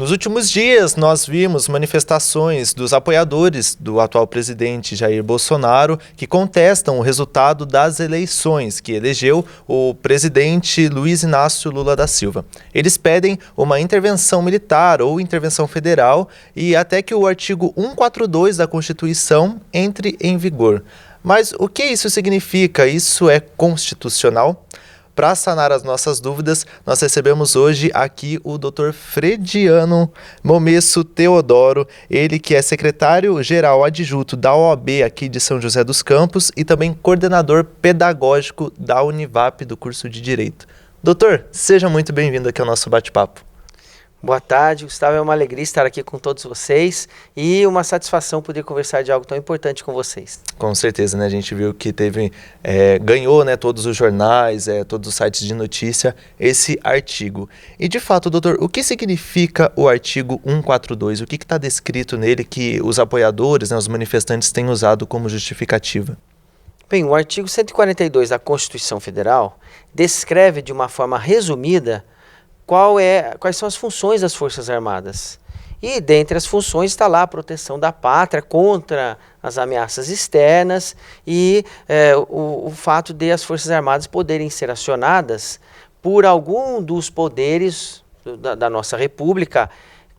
Nos últimos dias, nós vimos manifestações dos apoiadores do atual presidente Jair Bolsonaro que contestam o resultado das eleições que elegeu o presidente Luiz Inácio Lula da Silva. Eles pedem uma intervenção militar ou intervenção federal e até que o artigo 142 da Constituição entre em vigor. Mas o que isso significa? Isso é constitucional? Para sanar as nossas dúvidas, nós recebemos hoje aqui o Dr. Frediano Momesso Teodoro, ele que é secretário-geral adjunto da OAB aqui de São José dos Campos e também coordenador pedagógico da Univap do curso de Direito. Doutor, seja muito bem-vindo aqui ao nosso bate-papo. Boa tarde, Gustavo, é uma alegria estar aqui com todos vocês e uma satisfação poder conversar de algo tão importante com vocês. Com certeza, né? A gente viu que ganhou, né, todos os jornais, todos os sites de notícia, esse artigo. E de fato, doutor, o que significa o artigo 142? O que está descrito nele que os apoiadores, né, os manifestantes têm usado como justificativa? Bem, o artigo 142 da Constituição Federal descreve de uma forma resumida quais são as funções das Forças Armadas. E dentre as funções está lá a proteção da pátria contra as ameaças externas e o fato de as Forças Armadas poderem ser acionadas por algum dos poderes da nossa República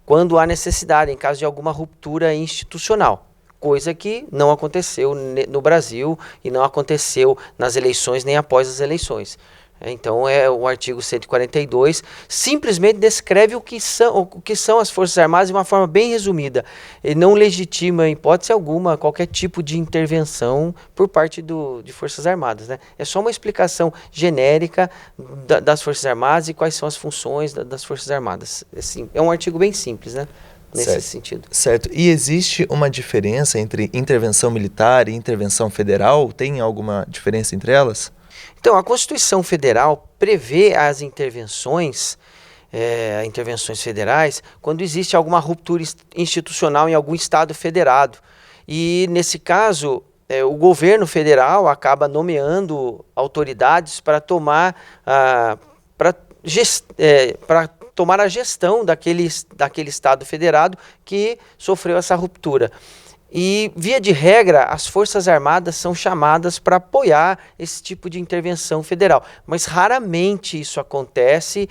quando há necessidade, em caso de alguma ruptura institucional. Coisa que não aconteceu no Brasil e não aconteceu nas eleições nem após as eleições. Então, o artigo 142 simplesmente descreve o que são as Forças Armadas de uma forma bem resumida. Ele não legitima, em hipótese alguma, qualquer tipo de intervenção por parte de Forças Armadas, né? É só uma explicação genérica das Forças Armadas e quais são as funções das Forças Armadas. Assim, é um artigo bem simples, né? Nesse sentido. Certo. E existe uma diferença entre intervenção militar e intervenção federal? Tem alguma diferença entre elas? Então, a Constituição Federal prevê as intervenções federais quando existe alguma ruptura institucional em algum estado federado. E, nesse caso, o governo federal acaba nomeando autoridades para tomar a gestão daquele estado federado que sofreu essa ruptura. E, via de regra, as Forças Armadas são chamadas para apoiar esse tipo de intervenção federal. Mas raramente isso acontece.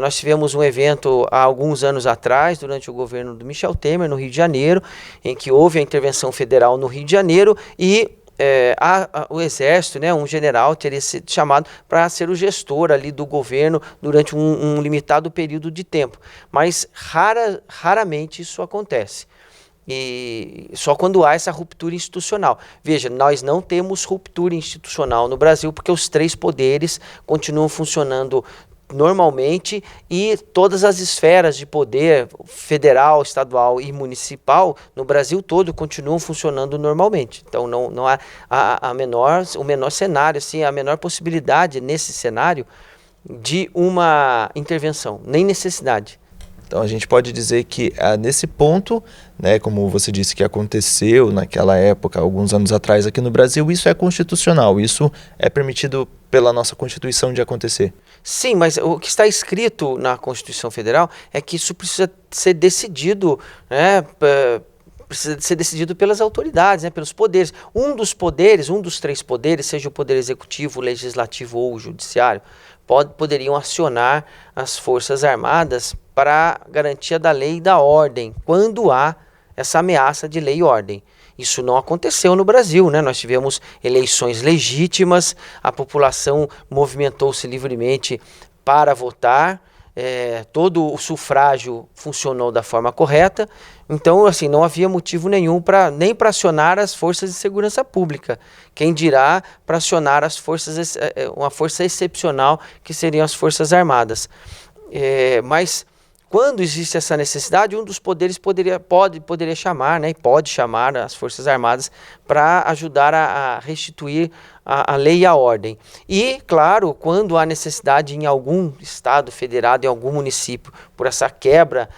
Nós tivemos um evento há alguns anos atrás, durante o governo do Michel Temer, no Rio de Janeiro, em que houve a intervenção federal no Rio de Janeiro e o Exército, né, um general, teria sido chamado para ser o gestor ali do governo durante um limitado período de tempo. Mas raramente isso acontece. E só quando há essa ruptura institucional. Veja, nós não temos ruptura institucional no Brasil porque os três poderes continuam funcionando normalmente e todas as esferas de poder federal, estadual e municipal no Brasil todo continuam funcionando normalmente. Então não há o menor cenário, assim, a menor possibilidade nesse cenário de uma intervenção, nem necessidade. Então a gente pode dizer que nesse ponto, né, como você disse que aconteceu naquela época, alguns anos atrás aqui no Brasil, isso é constitucional, isso é permitido pela nossa Constituição de acontecer. Sim, mas o que está escrito na Constituição Federal é que isso precisa ser decidido, né, precisa ser decidido pelas autoridades, né, pelos poderes. Um dos três poderes, seja o poder executivo, legislativo ou o judiciário, poderiam acionar as Forças Armadas para a garantia da lei e da ordem, quando há essa ameaça de lei e ordem. Isso não aconteceu no Brasil, né? Nós tivemos eleições legítimas, a população movimentou-se livremente para votar, todo o sufrágio funcionou da forma correta, então assim, não havia motivo nenhum nem para acionar as forças de segurança pública, quem dirá para acionar uma força excepcional que seriam as Forças Armadas. Mas quando existe essa necessidade, um dos poderes poderia chamar, né, e pode chamar as Forças Armadas para ajudar a restituir a lei e a ordem. E, claro, quando há necessidade em algum estado federado, em algum município, por essa quebra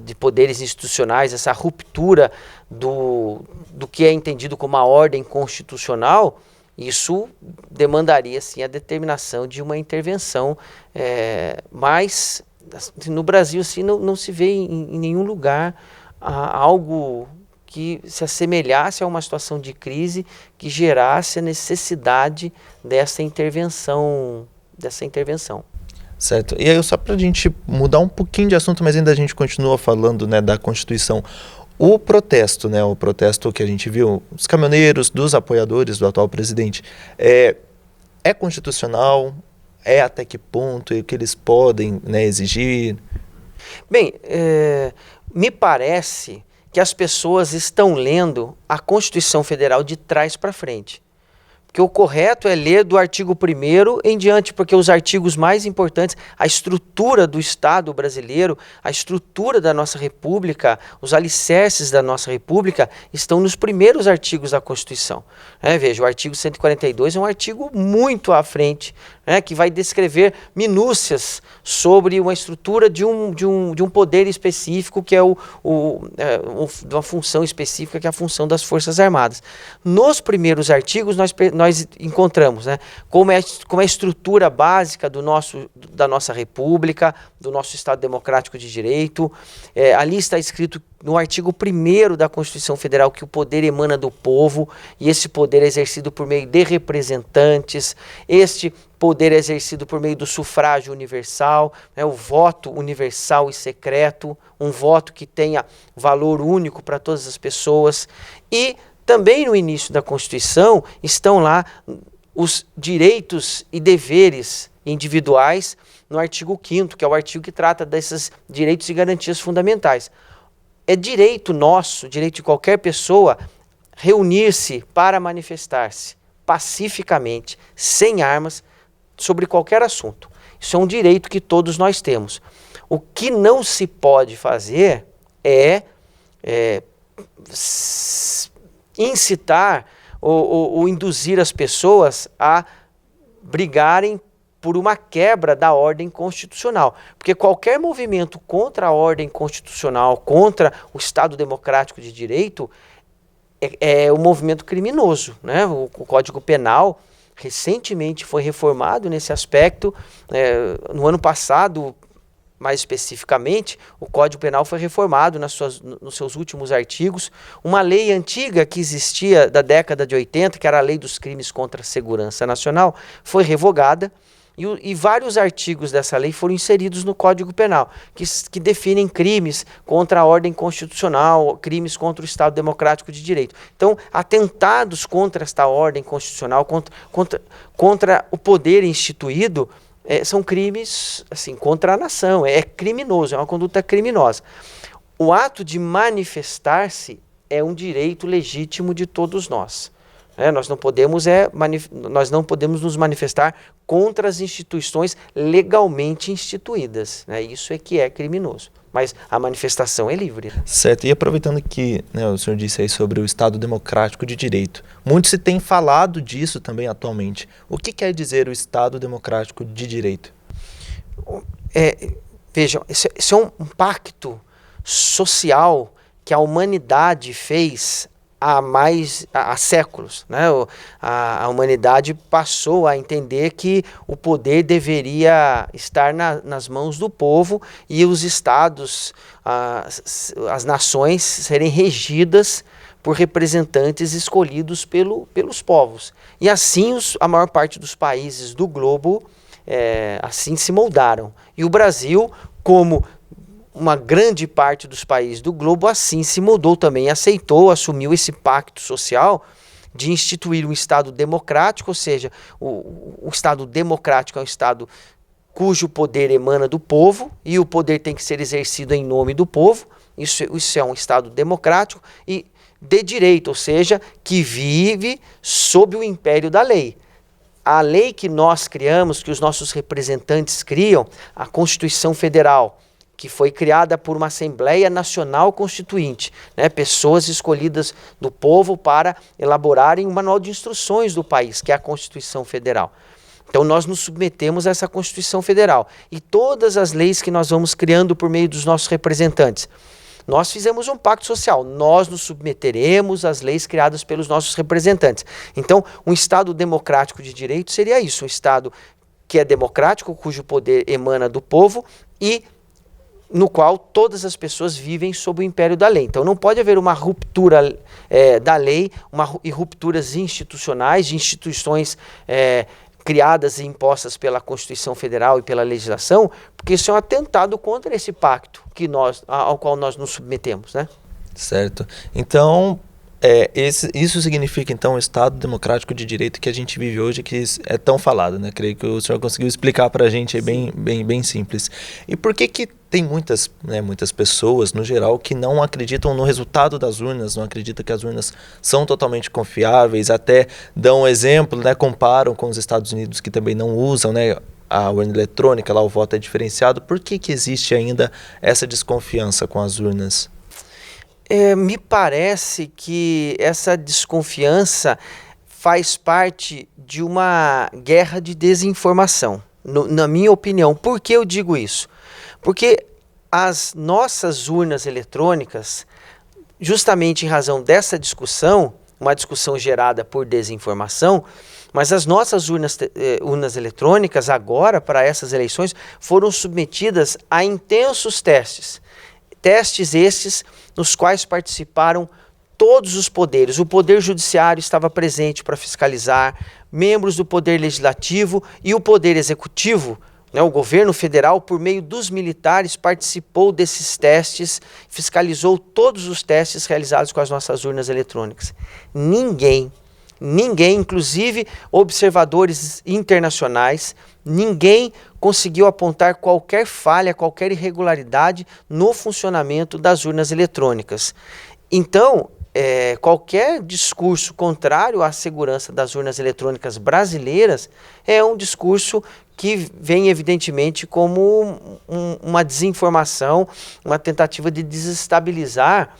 de poderes institucionais, essa ruptura do que é entendido como a ordem constitucional, isso demandaria sim a determinação de uma intervenção mais no Brasil assim, não se vê em nenhum lugar algo que se assemelhasse a uma situação de crise que gerasse a necessidade dessa intervenção. Certo. E aí, só para a gente mudar um pouquinho de assunto, mas ainda a gente continua falando, né, da Constituição. O protesto, né, o protesto que a gente viu, os caminhoneiros, dos apoiadores do atual presidente, é constitucional? É até que ponto? E o que eles podem, né, exigir? Bem, me parece que as pessoas estão lendo a Constituição Federal de trás para frente. Porque o correto é ler do artigo 1º em diante, porque os artigos mais importantes, a estrutura do Estado brasileiro, a estrutura da nossa República, os alicerces da nossa República estão nos primeiros artigos da Constituição. Veja, o artigo 142 é um artigo muito à frente, que vai descrever minúcias sobre uma estrutura de um poder específico, que é uma função específica, que é a função das Forças Armadas. Nos primeiros artigos, nós encontramos, como é a estrutura básica da nossa República, do nosso Estado Democrático de Direito. Ali está escrito no artigo 1º da Constituição Federal que o poder emana do povo e esse poder é exercido por meio de representantes. Este poder é exercido por meio do sufrágio universal, o voto universal e secreto, um voto que tenha valor único para todas as pessoas. E também no início da Constituição estão lá os direitos e deveres individuais no artigo 5º, que é o artigo que trata desses direitos e garantias fundamentais. É direito nosso, direito de qualquer pessoa, reunir-se para manifestar-se pacificamente, sem armas, sobre qualquer assunto. Isso é um direito que todos nós temos. O que não se pode fazer é incitar ou induzir as pessoas a brigarem por uma quebra da ordem constitucional. Porque qualquer movimento contra a ordem constitucional, contra o Estado Democrático de Direito, é um movimento criminoso, né? O Código Penal recentemente foi reformado nesse aspecto. No ano passado, mais especificamente, o Código Penal foi reformado nos seus últimos artigos. Uma lei antiga que existia da década de 80, que era a Lei dos Crimes contra a Segurança Nacional, foi revogada. E vários artigos dessa lei foram inseridos no Código Penal, que definem crimes contra a ordem constitucional, crimes contra o Estado Democrático de Direito. Então, atentados contra esta ordem constitucional, contra o poder instituído, são crimes assim, contra a nação, é criminoso, é uma conduta criminosa. O ato de manifestar-se é um direito legítimo de todos nós. Nós não podemos nos manifestar contra as instituições legalmente instituídas. Isso é que é criminoso. Mas a manifestação é livre. Certo. E aproveitando que o senhor disse aí sobre o Estado Democrático de Direito, muito se tem falado disso também atualmente. O que quer dizer o Estado Democrático de Direito? Vejam, esse é um pacto social que a humanidade fez há séculos, né? A humanidade passou a entender que o poder deveria estar nas mãos do povo e os estados, as nações serem regidas por representantes escolhidos pelos povos. E assim a maior parte dos países do globo assim se moldaram. E o Brasil, como uma grande parte dos países do globo, assim se moldou também, aceitou, assumiu esse pacto social de instituir um Estado democrático, ou seja, o Estado democrático é um Estado cujo poder emana do povo e o poder tem que ser exercido em nome do povo. Isso é um Estado democrático e de direito, ou seja, que vive sob o império da lei. A lei que nós criamos, que os nossos representantes criam, a Constituição Federal, que foi criada por uma Assembleia Nacional Constituinte, pessoas escolhidas do povo para elaborarem o manual de instruções do país, que é a Constituição Federal. Então nós nos submetemos a essa Constituição Federal e todas as leis que nós vamos criando por meio dos nossos representantes. Nós fizemos um pacto social, nós nos submeteremos às leis criadas pelos nossos representantes. Então, um Estado democrático de direito seria isso, um Estado que é democrático, cujo poder emana do povo e no qual todas as pessoas vivem sob o império da lei. Então não pode haver uma ruptura da lei, e rupturas institucionais, de instituições criadas e impostas pela Constituição Federal e pela legislação, porque isso é um atentado contra esse pacto ao qual nós nos submetemos, né? Certo. Então, isso significa, então, o Estado democrático de direito que a gente vive hoje, que é tão falado, né? Creio que o senhor conseguiu explicar para a gente bem simples. E por que tem muitas pessoas, no geral, que não acreditam no resultado das urnas, não acreditam que as urnas são totalmente confiáveis, até dão exemplo, né? Comparam com os Estados Unidos, que também não usam, né, a urna eletrônica, lá o voto é diferenciado. Por que existe ainda essa desconfiança com as urnas? Me parece que essa desconfiança faz parte de uma guerra de desinformação, na minha opinião. Por que eu digo isso? Porque as nossas urnas eletrônicas, justamente em razão dessa discussão, uma discussão gerada por desinformação, mas as nossas urnas eletrônicas agora, para essas eleições, foram submetidas a intensos testes. Testes estes nos quais participaram todos os poderes. O Poder Judiciário estava presente para fiscalizar, membros do Poder Legislativo e o Poder Executivo, né, o governo federal, por meio dos militares, participou desses testes, fiscalizou todos os testes realizados com as nossas urnas eletrônicas. Ninguém, inclusive observadores internacionais, ninguém conseguiu apontar qualquer falha, qualquer irregularidade no funcionamento das urnas eletrônicas. Então, qualquer discurso contrário à segurança das urnas eletrônicas brasileiras é um discurso que vem evidentemente como uma desinformação, uma tentativa de desestabilizar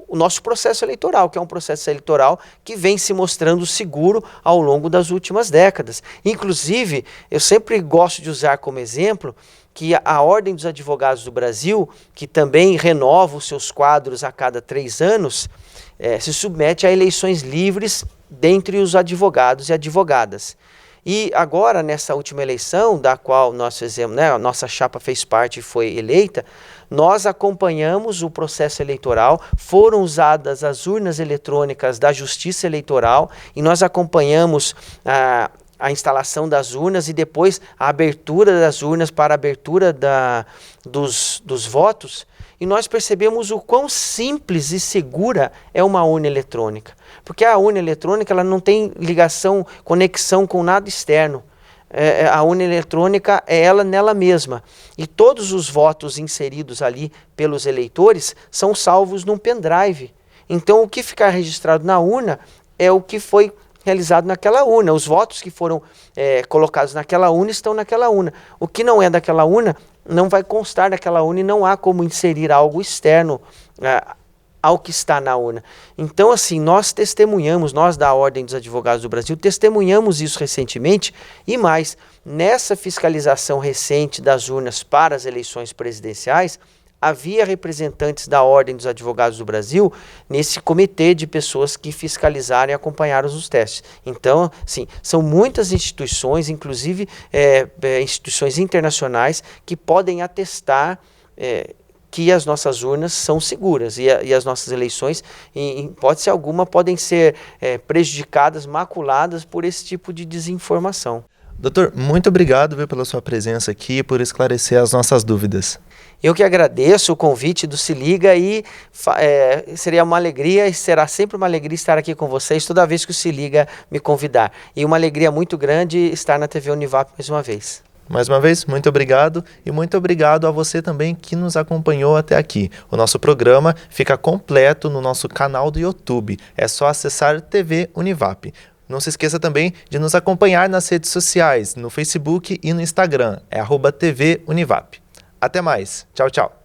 o nosso processo eleitoral, que é um processo eleitoral que vem se mostrando seguro ao longo das últimas décadas. Inclusive, eu sempre gosto de usar como exemplo que a Ordem dos Advogados do Brasil, que também renova os seus quadros a cada 3 anos, se submete a eleições livres dentre os advogados e advogadas. E agora, nessa última eleição, da qual nós fizemos, né, a nossa chapa fez parte e foi eleita, nós acompanhamos o processo eleitoral, foram usadas as urnas eletrônicas da Justiça Eleitoral e nós acompanhamos a instalação das urnas e depois a abertura das urnas para a abertura dos votos, e nós percebemos o quão simples e segura é uma urna eletrônica. Porque a urna eletrônica ela não tem conexão com nada externo. A urna eletrônica é ela nela mesma. E todos os votos inseridos ali pelos eleitores são salvos num pendrive. Então o que ficar registrado na urna é o que foi realizado naquela urna. Os votos que foram colocados naquela urna estão naquela urna. O que não é daquela urna não vai constar naquela urna e não há como inserir algo externo ao que está na urna. Então, assim, nós da Ordem dos Advogados do Brasil, testemunhamos isso recentemente e mais, nessa fiscalização recente das urnas para as eleições presidenciais, havia representantes da Ordem dos Advogados do Brasil nesse comitê de pessoas que fiscalizaram e acompanharam os testes. Então, sim, são muitas instituições, inclusive instituições internacionais, que podem atestar que as nossas urnas são seguras e as nossas eleições, em hipótese alguma, podem ser prejudicadas, maculadas por esse tipo de desinformação. Doutor, muito obrigado pela sua presença aqui e por esclarecer as nossas dúvidas. Eu que agradeço o convite do Se Liga e seria uma alegria e será sempre uma alegria estar aqui com vocês toda vez que o Se Liga me convidar. E uma alegria muito grande estar na TV Univap mais uma vez. Mais uma vez, muito obrigado e muito obrigado a você também que nos acompanhou até aqui. O nosso programa fica completo no nosso canal do YouTube. É só acessar TV Univap. Não se esqueça também de nos acompanhar nas redes sociais, no Facebook e no Instagram. É @TV Univap. Até mais. Tchau, tchau.